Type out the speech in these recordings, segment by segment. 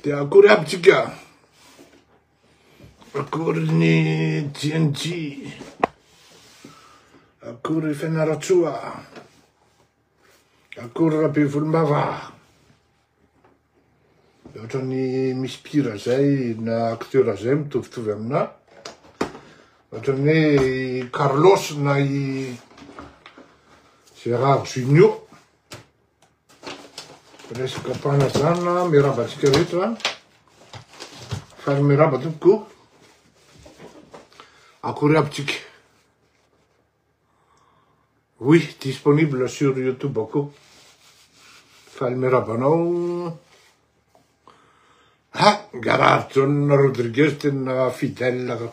Dia akory aby tsika. Akory ny TNT. Akory Fianaratsoa. Akory Rabe Volombava. Ohatrany misy mpira zay na acteur zay mitovitovy amina. Ohatrany hoe Carlos na i Gérard Junior. Resaka mpanazana miraba atsika rehetra. Faly miraba tompoko. Akory aby tsika. Oui, disponible sur YouTube ako. Faly miraba anao. Ah, Garard John Rodriguez tena fidèle.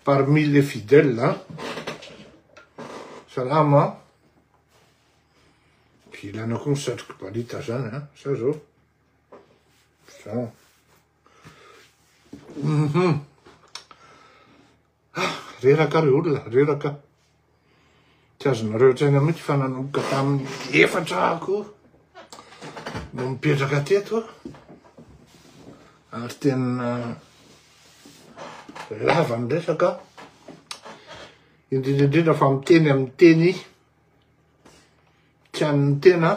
Parmi les fidèles, hein. Salama. Puis là, on constate que pas d'Itajan, hein. Ça, zo. Ça. Ah, reraka reolona, reraka. Tsy azonareo tsaina mihitsy fa nanomboka tamin'ny efatra ako no mipetraka teto. Ary tena lava ny resaka. Indrindrindrindra fa miteny amin'ny teny tsy an'ny tena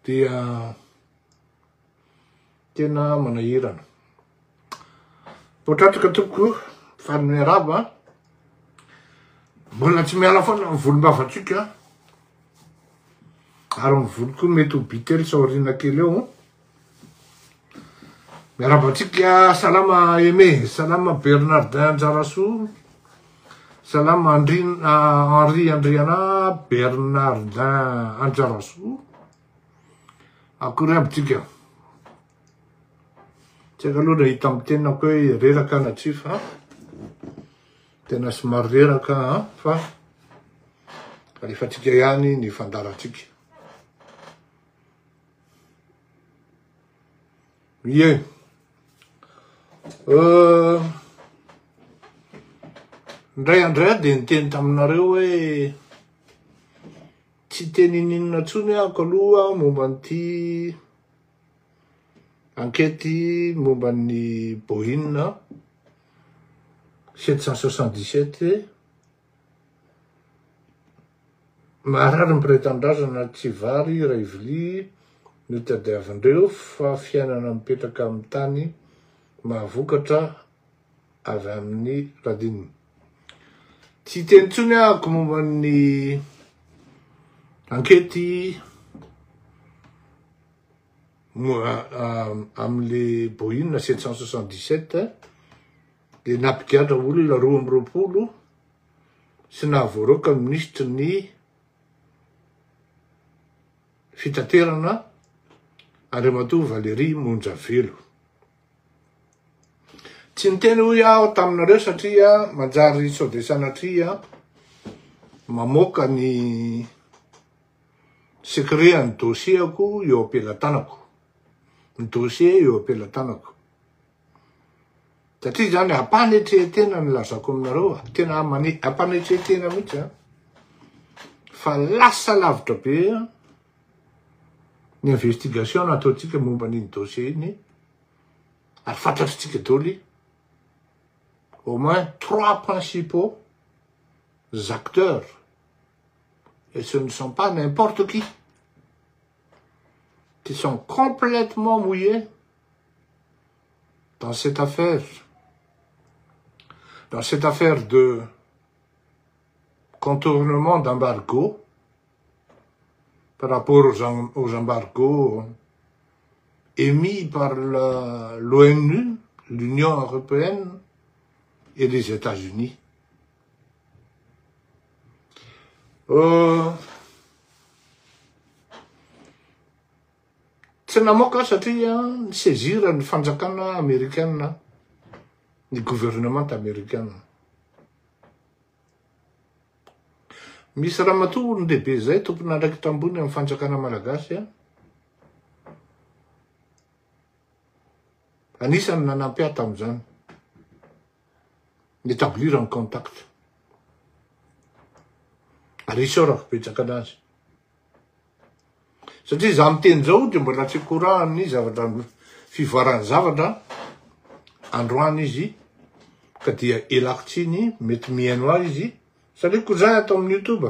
dia tena manahirana. Potratraka tompoko faly miaraba. Mbola tsy miala foana ny volombavantsika. Ary ny voloko mety ho bitely sa aoriana kely eo. Miarabantsika salama Aimé, salama Bernardin Anjarasoa, salama Henri Andriana Bernardin Anjarasoa. Akory aby tsika. Tsy haiko aloha hita amin'ny tenako hoe reraka na tsy fa tena somary reraka fa rehefa tsika ihany ny fandaratsika. Ie. Ndray andray dia niteny taminareo hoe tsy teny ninona ntsony ako aloha momba nyity enquête momba ny Boeing 777 maharary mpiretan-drazana tsy vary Raivily no tadiavindreo fa fiainana mipetraka amin'ny tany mahavokatra avy amin'ny radiny. Tsy teny ntsony ako momba ny enquête amin'le Boeing 777 dia nampigatra olona 12 sy nahavoaroaka ministry ny fitaterana Andriamatoa Valérie Monjavelo. Tsy niteny hoe aho taminareo satria manjary sao dia sanatria mamoaka ny secret ny dossierako eo ampelantanako. Ny dossier eo ampelantanako. Satria zany hampanetrehetena ny lazako aminareo. Tena hampanetrehetena mihitsy. Fa lasa lavitra be ny investigation nataontsika momba n'iny dossier iny. Ary fantatritsika daholo au moins 3 principaux acteurs. Et ce ne sont pas n'importe qui sont complètement mouillés dans cette affaire. Dans cette affaire de contournement d'embargo par rapport aux embargos émis par l'ONU, l'Union européenne et les États-Unis. Tsy namoaka satria saisir ny fanjakana américaine, ny gouvernement américain. Misy ramatoa ny lehibe zay tompona andraiky tambony amin'ny fanjakana malagasy. Anisany nanampy ahy tamin'izany. N'établir un contact. Ary isaorako betsaka anazy. Satria za miteny zao dia mbola tsy korany zavatra fivoarany zavatra androany izy ka dia elako tsiny mety mihaino ahy izy satria ko zay atao amin'ny YouTube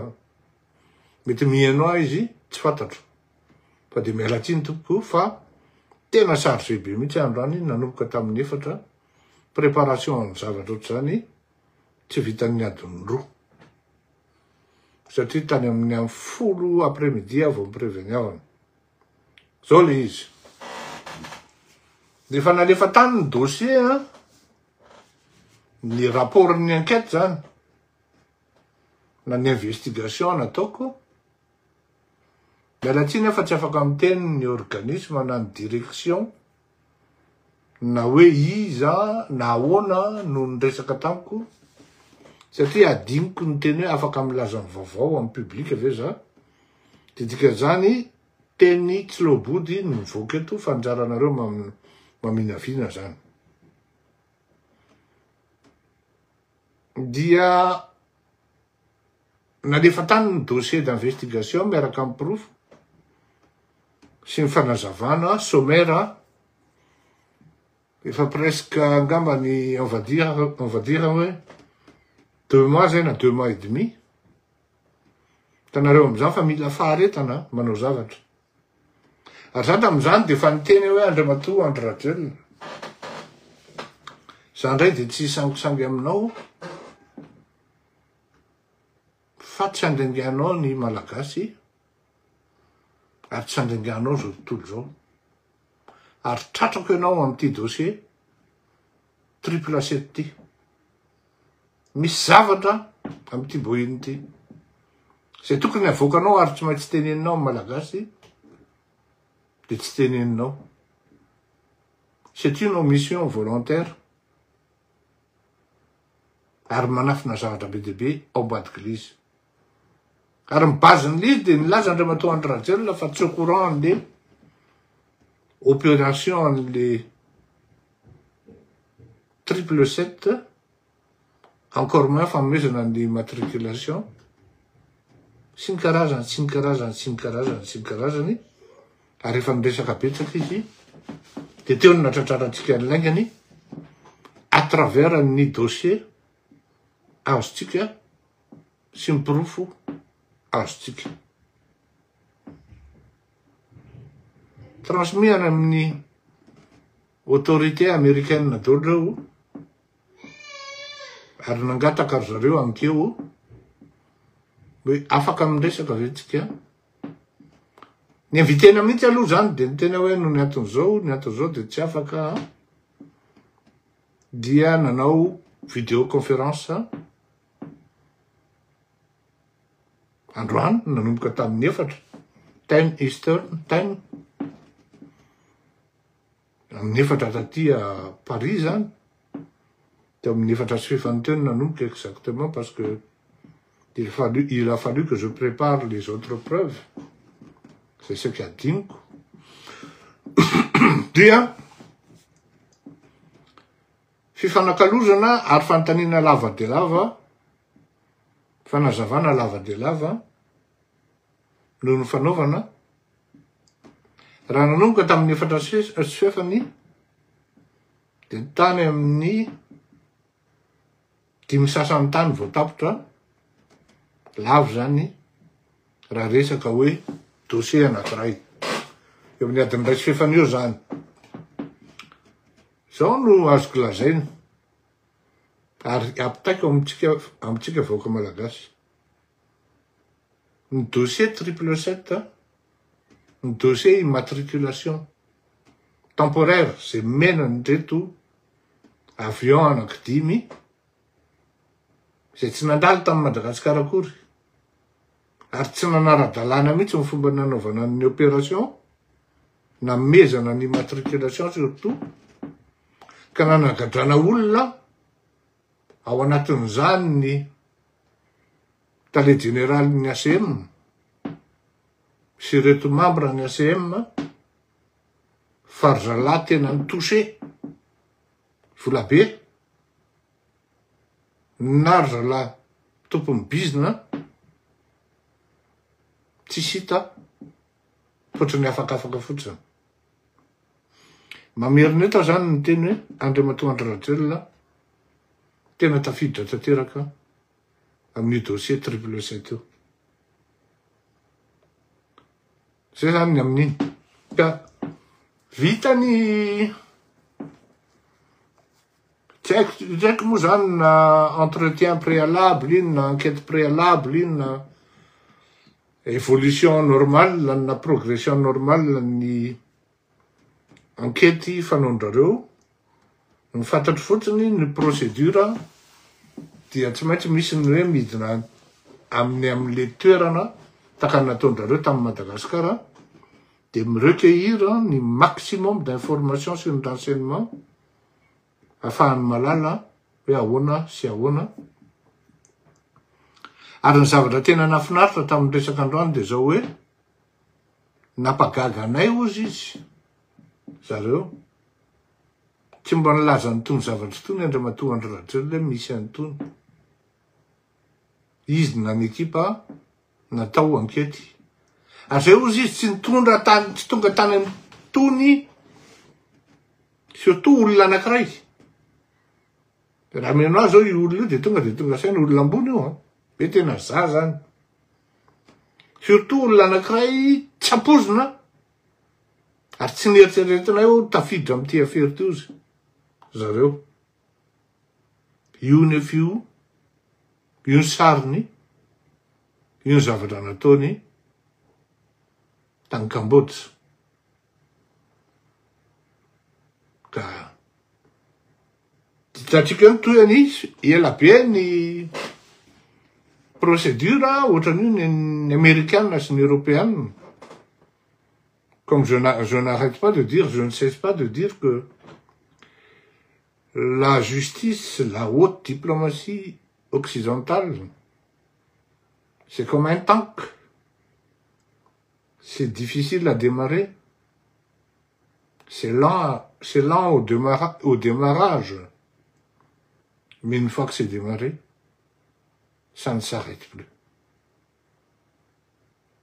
mety mihaino ahy izy tsy fantatro fa dia miala tsiny tompoko fa tena sarotra be mihitsy androany nanomboka tamin'ny 4 préparation amin'ny zavatra ohatr'izany tsy vitan'ny adiny 2 satria tany amin'ny 10 après-midi vao mipreveniavana zao le izy rehefa nalefa tany ny dossier ny rapportny enquête zany na ny investigation nataoko mialatsiny fa tsy afaka miteny ny organisme na ny direction na hoe iza na ahoana no niresaka tamiko satria adiniko ny teny hoe afaka milaza ny vaovao amin'ny public ave za dia dika zany teny tsy lobody ny mivoaka eto fa anjaranareo maminavina zany dia nalefa tany ny dossier d'investigation miaraka amin'ny proof sy ny fanazavana sommaire efa presque angambany on va dire hoe 2 mois zay na 2 mois et demi tanareo am'izany fa mila faharetana manao zavatra ary zany tam'izany dia fa niteny hoe Andriamatoa Andry Rajoelina za ndray dia tsy sangisangy aminao fa tsy andenganao ny malagasy ary tsy andenganao zao tontolo zao ary tratrako ianao amin'ity dossier 777 ty misy zavatra amin'ity bohiny ity zay tokony avoakanao ary tsy maintsy teneninao amin'ny malagasy dia tsy teneninao c'est une omission volontaire ary manafina zavatra be dia be ao ambadiky l'izy ary mibaziny l'izy dia nilaza Andriamatoa Andry Rajoelina fa tsy au courant an'le opération an'le 777 encore moins fanomezana ny matriculation sy ny karazany ary efa niresaka betsaka izy dia teo ny natratrarantsika ny laingany à travers ny dossier azontsika sy ny profo azontsika transmihana amin'ny autorité américaine daoldreo ary nangataka ry zareo amikeo hoe afaka miresaka avetsika ny invitena mihitsy aloha zany dia ny tena hoe no ny aton'izao dia tsy afaka dia nanao vidéoconférence androany nanomboka tamin'ny 4 10 Eastern time amin'ny 4 taty à Paris zany dia amin'ny 4:30 nanomboka exactement parce que il a fallu que je prépare les autres preuves c'est ce qu'a diniko dia fifanakalozana ary fanontaniana lava dia lava fanazavana lava dia lava noho ny fanaovana raha nanomboka tamin'ny 4 dia tany amin'ny 5 sasany tany vao tapotra lavo zany raha resaka hoe dossier anankiray eo amin'ny adiny 2 eo zany zao no azoko lazaina ary apitaiko amitsika vahoaka malagasy ny dossier 777 ny dossier immatriculation temporaire zay menany reto avion anaky 5 zay tsy nandalo tamin'ny Madagasikara akory ary tsy nanara-dalàna mihitsy ny fomba nanaovana ny opération namezana ny immatriculation surtout ka nanagadrana olona ao anatin'izany ny tale général ny ACM sy reto membre ny ACM farzala tena nitouché vola be na zala tompony bizina tsy sita fotrany afakafaka fotsiny. Mamerina eto zany ny teny hoe Andriamatoa Rajoelina tena tafiditra tanteraka amin'ny dossier 777 io. Zay zany ny amin'iny. Ka vitany tsy haiko moa zany na entretien préalable iny na enquête préalable iny na évolution normale na progression normale ny enquête fanaondrareo. Ny fantatro fotsiny ny procédure dia tsy maintsy misy ny hoe midina amin'le toerana takany nataondrareo tamin'ny Madagasikara de recueillir ny maximum d'informations sur le renseignement afahany malala hoe ahoana sy ahoana. Ary ny zavatra tena nafinaritra tamin'ny resaka androany de zao hoe napagaga anay ozy izy zareo tsy mba nilaza nytony zavatra tony Andriamatoa Rajoelina misy anytony. Izy na ny ekipa natao enquête. Ary zay ozy izy tsy nitondra tany tsy tonga tany amin'ny tony surtout olona anankiray. Raha meno azy zao io olona io de tonga saina olona ambony io be tena za zany. Surtout olona anankiray tsy ampozina ary tsy nieritreretinay ho tafiditra amin'ity affaire ty ozy zareo. Io nefa io ny sariny io ny zavatra nataony tany Cambodge. Ka ditantsika ny toyany ela be ny procédure ohatran'io ny américaine sy ny européenne. Comme je n'arrête pas de dire, je ne cesse pas de dire que la justice, la haute diplomatie occidentale, c'est comme un tank. C'est difficile à démarrer. C'est lent au démarrage. Mais une fois que c'est démarré, ça ne s'arrête plus.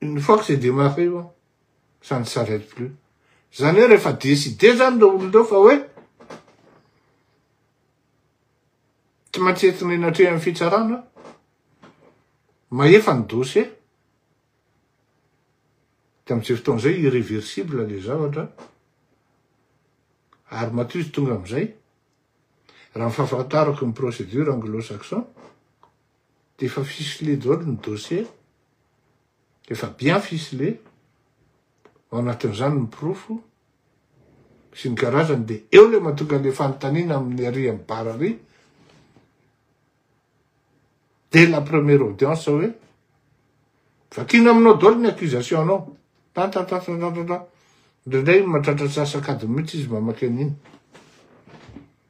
Une fois que c'est démarré, ça ne s'arrête plus. Zany hoe rehefa décidé zany le olondreo fa hoe tsy maintsy entina inatreha amin'ny fitsarana maefa ny dossier de amin'izay fotoan'izay irréversible le zavatra ary matoa izy tonga amin'izay raha ny fahafantarako ny procédure anglo-saxon de efa ficelé daholo ny dossier efa bien ficelé ao anatin'izany ny profo sy ny karazany de eo le mahatonga le fanontaniana amin'ny ary amin'ny barary dès la première audience hoe vakina aminao daholo ny accusation anao ndraindray mahatratra sasakadiny mihitsy izy mamaky an'iny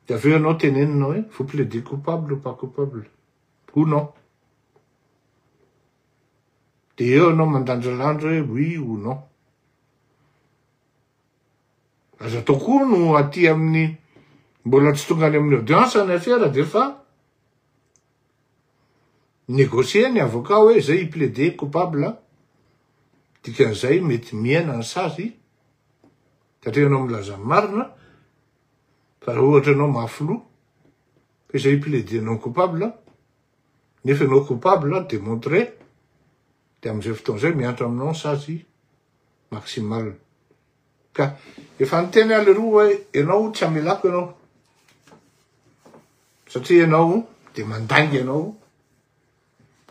de aveo anao teneninao hoe vous plaidez coupable ou pas coupable ou non de eo anao mandanjalandro hoe oui ou non. Azo atao koa no aty amin'ny mbola tsy tonga any amin'ny audience ny affaire de fa négocier ny avocat hoe zay plaider coupable dikan'izay mety miaina ny sazy satria anao milaza marina fa raha ohatra anao mahafilo fa zay plaider non coupable nefa anao coupable démontré de amin'izay fotoan'izay miantso aminao ny sazy maximal. Ka efa niteny ale roa hoe ianao tsy amelako ianao satria ianao de mandangy ianao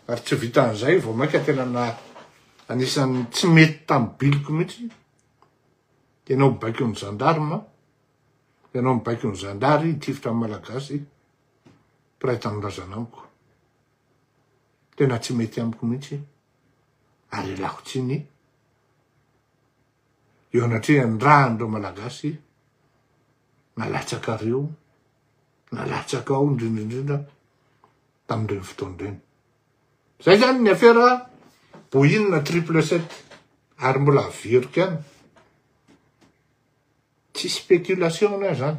ary tsy vitan'izay vao maika tena na anisan'ny tsy mety tamin'ny biliko mihitsy ianao mibaiko ny gendarme ianao mibaiko ny zandary hitifitra amin'ny malagasy prête amilazana amiko tena tsy mety amiko mihitsy ary ilako tsiny eo anatria ny rahandreo malagasy nalatsaka reo nalatsaka ao indrindraindrindra tamin'ireny fotoan'ireny. Zay zany ny affaire boinina 777 ary mbola averiko ihany tsy spéculation na zany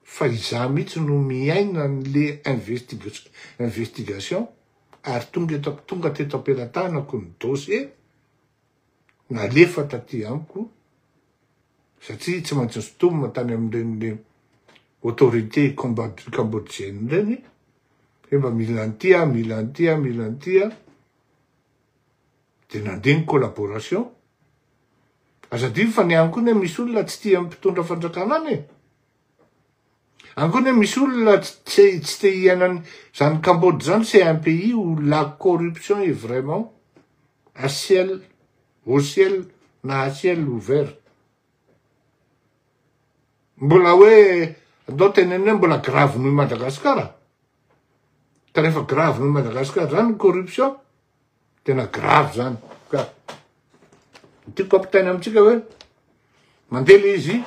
fa izaho mihitsy no miaina n'le investigation ary tonga teto ampelantanako ny dossier nalefa taty amiko, satria tsy maintsy sotomina tany amin'ireny autorité cambodgienne reny, hoe mba mila an'tia, mila an'tia, mila an'tia, de nandeha ny collaboration. Azadiny fa ny any koa ne misy olona tsy tia mpitondra fanjakana any e. Any koa ne misy olona tsy te hiainany, zany Cambodge zany, c'est un pays où la corruption est vraiment au ciel na à ciel ouvert. Mbola hoe, andao tenenina mbola grave noho Madagasikara. Ka rehefa grave noho Madagasikara zany ny corruption, tena grave zany. Ka tiako ampitaina amitsika hoe, mandeha le izy,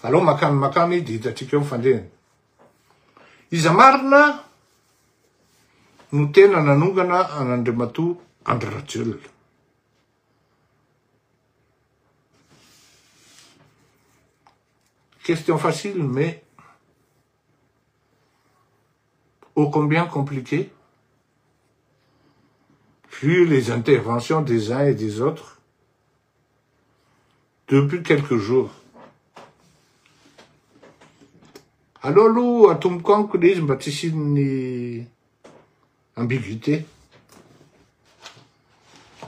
aloha makany de hitatsika eo mifandehany. Iza marina no tena nanongana an'Andriamatoa Andry Rajoelina. Question facile, mais ô combien compliquée, vu les interventions des uns et des autres depuis quelques jours. Alors, lo atomboko amiko le izy mba tsy hisian'ny ambiguïté.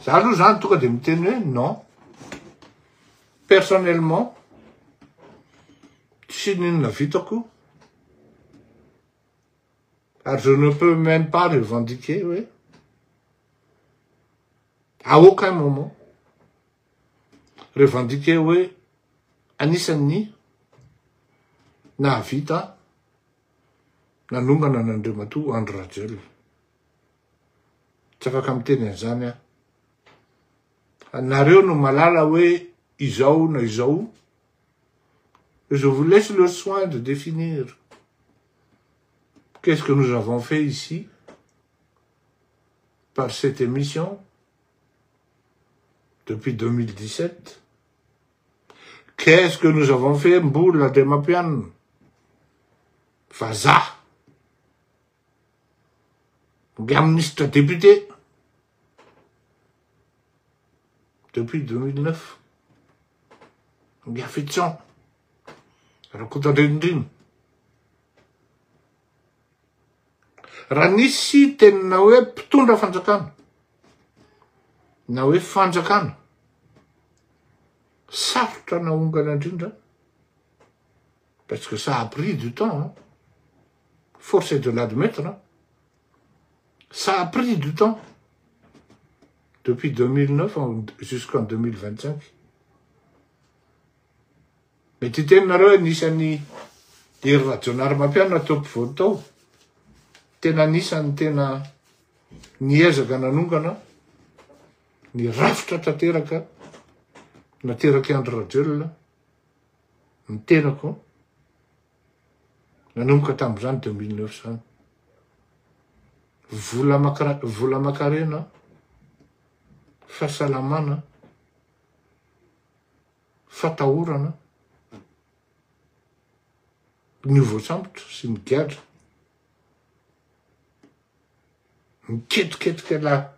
Za aloha zany tonga de miteny hoe non. Personnellement, tsy n'inona vitako. Alors je ne peux même pas revendiquer, oui. À aucun moment. Revendiquer, oui. Anisan'ny nahavita nanongana an'Andriamatoa Andry Rajoelina. Tsy afaka miteny an'izany aho. Anareo no malala hoe izao na izao. Je vous laisse le soin de définir qu'est-ce que nous avons fait ici par cette émission depuis 2017. Qu'est-ce que nous avons fait Mboula de Mapian Faza ministre député depuis 2009. Bien fait de sang. Rakotadendrin. Raha nisy tena hoe mpitondra fanjakana na hoe fanjakana sarotra naongana indrindra, parce que ça a pris du temps, hein. Force est de l'admettre, hein. Ça a pris du temps depuis 2009 jusqu'en 2025. Mais ty tenareo anisan'ny hery rajonary mampiana ataoko vao tao, tena anisan'ny tena niezaka nanongana ny rafitra tanteraka nateraky Andry Rajoelina, ny tenako nanomboka tamin'izany 2009 zany. Vola makarena, fahasalamana, fatahorana, nivoasambotra sy migadra, miketriketrika la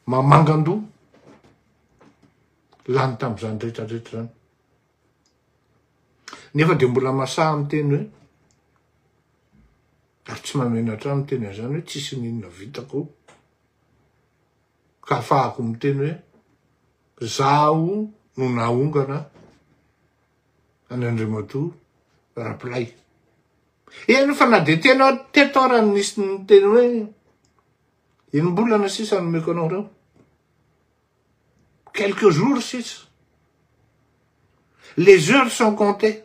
mamangan-doha lany tamin'izany rehetrarehetra zany. Nefa de mbola masaha miteny hoe, ary tsy mamenatra miteny an'izany hoe tsisy n'inona vitako, ka ahafahako miteny hoe zaho no naongana an'Andriamatoa Rapolay. Eny fa na de tena tetorany nisy ny teny hoe enim-bolana sisa nomeko anao reo. Quelques jours sisa. Les heures sont comptées.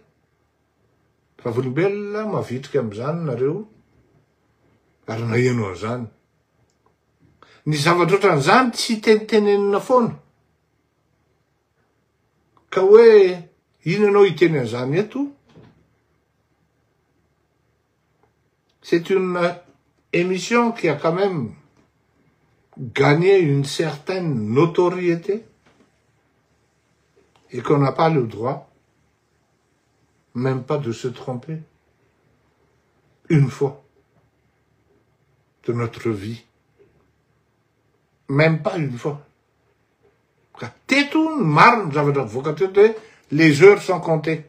Fa volombelona mavitrika am'izany nareo ary naheno an'izany. Ny zavatra ohatran'izany tsy tenitenenina foana. Ka hoe ino ianao hiteny an'izany eto? C'est une émission qui a quand même gagné une certaine notoriété et qu'on n'a pas le droit, même pas de se tromper, une fois de notre vie. Même pas une fois. Ka teto ny maro ny zavatra mivoaka teto hoe les heures sont comptées.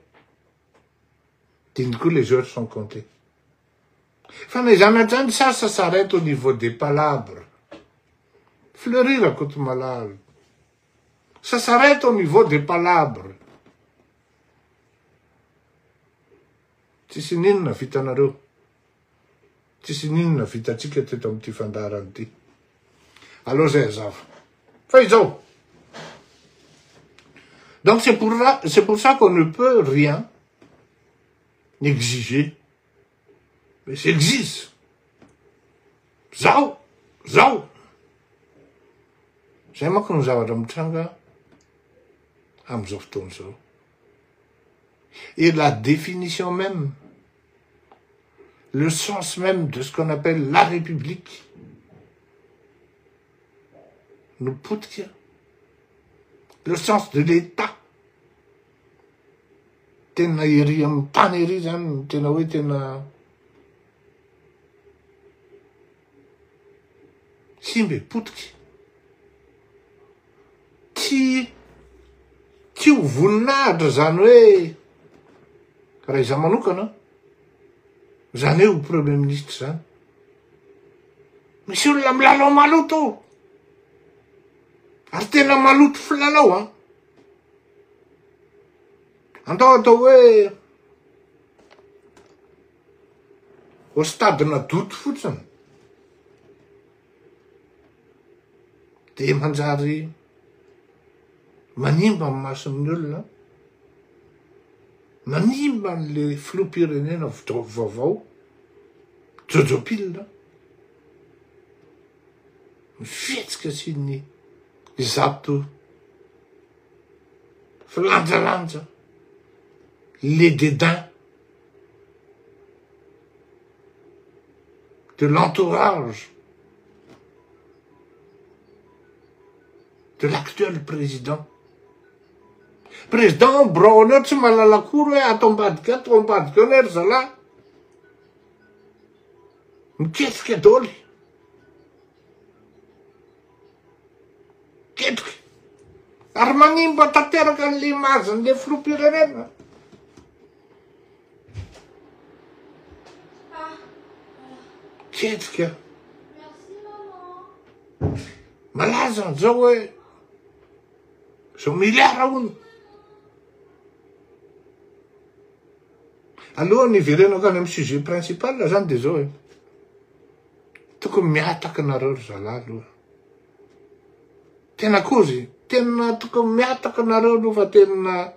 Diny koa les heures sont comptées. Fa na izany hatrany ça s'arrête au niveau des palabres. Fleurir à côté malade. Ça s'arrête au niveau des palabres. Tsisy ninona vitanareo. Tsisy ninona vitatsika teto amin'ity fandarana ity. Alors zay zava. Fa izao. Donc c'est pour ça qu'on ne peut rien exiger. Mais ça existe. Zao. Zay manko ny zavatra mitranga am'izao fotoana zao. Et la définition même, le sens même de ce qu'on appelle la République, nous poudre, le sens de l'État. Tena ery amin'ny tany ery zany, tena hoe tena simbe potiky. Tsy ho voninahitra zany hoe raha izaho manokana zany hoe ho premier ministre zany. Misy olona milalao maloto ary tena maloto filalao a. Atao hoe au stade-na doto fotsiny. De manjary manimba amin'ny mason'ny olona, manimba an'le filoham-pirenena vaovao, Jojo Pila, mifetsika sy ny zato filanjalanja, les dédains de l'entourage de l'actuel président. Président Broner tsy malala akory hoe atao ambadika ry zalahy. Miketrika dôly. Ketrika. Ary manimba tanteraka an'le imazan'le filoham-pirenena. Ketrika. Malaza zao hoe zao miliara hono. Alohan'ny iverenako any amin'ny sujet principal zany de zao hoe tokony miataky nareo ry zalahy aloha. Tena kozy, tena tokony miataky nareo aloha fa tena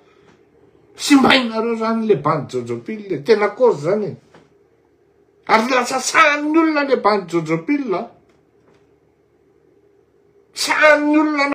simbainareo zany le bande Jojo Pila, tena kozy zany. Ary lasa sahan'ny olona le bande Jojo Pila. Sahan'ny olona